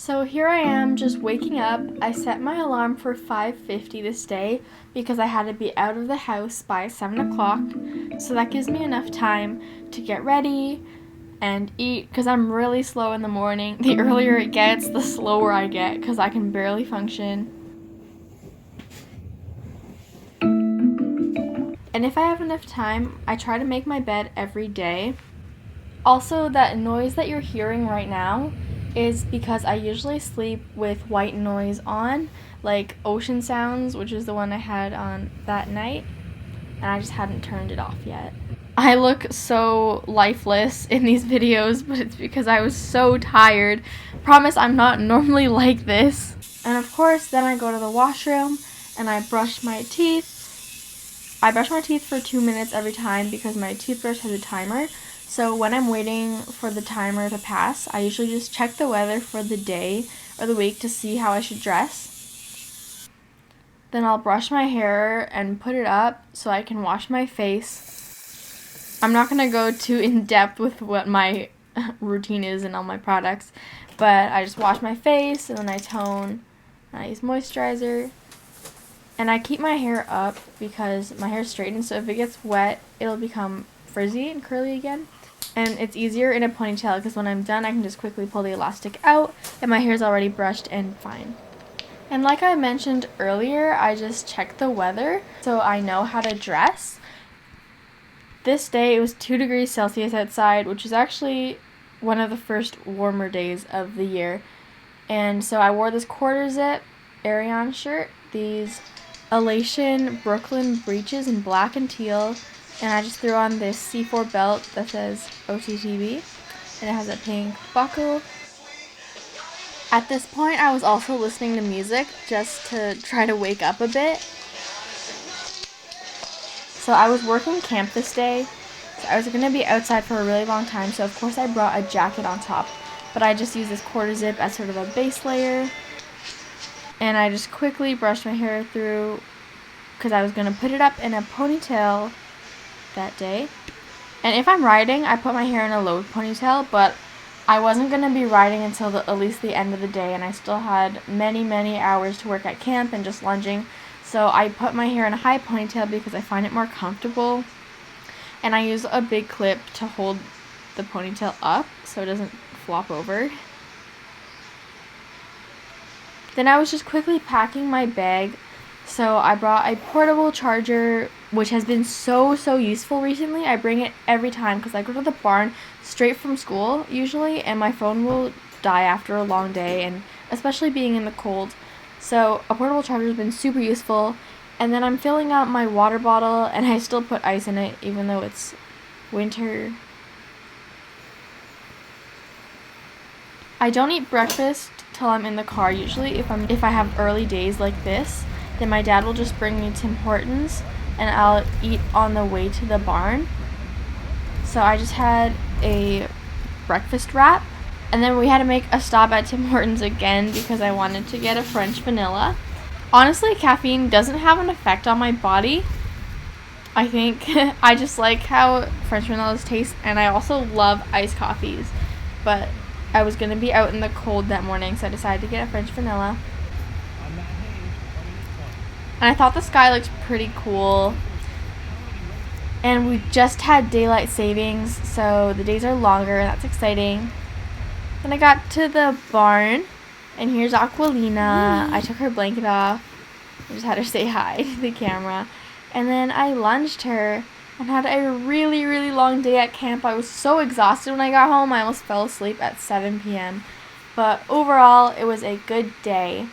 So here I am just waking up. I set my alarm for 5:50 this day because I had to be out of the house by 7 o'clock. So that gives me enough time to get ready and eat because I'm really slow in the morning. The earlier it gets, the slower I get because I can barely function. And if I have enough time, I try to make my bed every day. Also, that noise that you're hearing right now is because I usually sleep with white noise on, like ocean sounds, which is the one I had on that night, and I just hadn't turned it off yet. I look so lifeless in these videos, but it's because I was so tired. Promise I'm not normally like this. And of course, then I go to the washroom and I brush my teeth. I brush my teeth for 2 minutes every time because my toothbrush has a timer. So when I'm waiting for the timer to pass, I usually just check the weather for the day or the week to see how I should dress. Then I'll brush my hair and put it up so I can wash my face. I'm not going to go too in-depth with what my routine is and all my products, but I just wash my face and then I tone, and I use moisturizer. And I keep my hair up because my hair is straightened, so if it gets wet, it'll become frizzy and curly again. And it's easier in a ponytail because when I'm done, I can just quickly pull the elastic out and my hair's already brushed and fine. And like I mentioned earlier, I just check the weather so I know how to dress. This day, it was 2 degrees Celsius outside, which is actually one of the first warmer days of the year. And so I wore this quarter zip Equestrian shirt, these Elation Brooklyn breeches in black and teal, and I just threw on this C4 belt that says OTTB, and it has a pink buckle. At this point, I was also listening to music just to try to wake up a bit. So I was working camp this day, so I was going to be outside for a really long time, so of course I brought a jacket on top, but I just used this quarter zip as sort of a base layer. And I just quickly brushed my hair through because I was going to put it up in a ponytail that day. And if I'm riding, I put my hair in a low ponytail, but I wasn't going to be riding until at least the end of the day, and I still had many hours to work at camp and just lunging. So I put my hair in a high ponytail because I find it more comfortable. And I use a big clip to hold the ponytail up so it doesn't flop over. Then I was just quickly packing my bag, so I brought a portable charger, which has been so useful recently. I bring it every time because I go to the barn straight from school usually, and my phone will die after a long day, and especially being in the cold. So a portable charger has been super useful. And then I'm filling up my water bottle, and I still put ice in it even though it's winter. I don't eat breakfast till I'm in the car usually. If I have early days like this, then my dad will just bring me Tim Hortons and I'll eat on the way to the barn. So I just had a breakfast wrap, and then we had to make a stop at Tim Hortons again because I wanted to get a French vanilla. Honestly, caffeine doesn't have an effect on my body. I think I just like how French vanillas taste, and I also love iced coffees, but I was going to be out in the cold that morning, so I decided to get a French vanilla. And I thought the sky looked pretty cool. And we just had daylight savings, so the days are longer, and that's exciting. Then I got to the barn, and here's Aquilina. I took her blanket off. I just had her say hi to the camera. And then I lunged her and had a really long day at camp. I was so exhausted when I got home. I almost fell asleep at 7 p.m. But overall, it was a good day.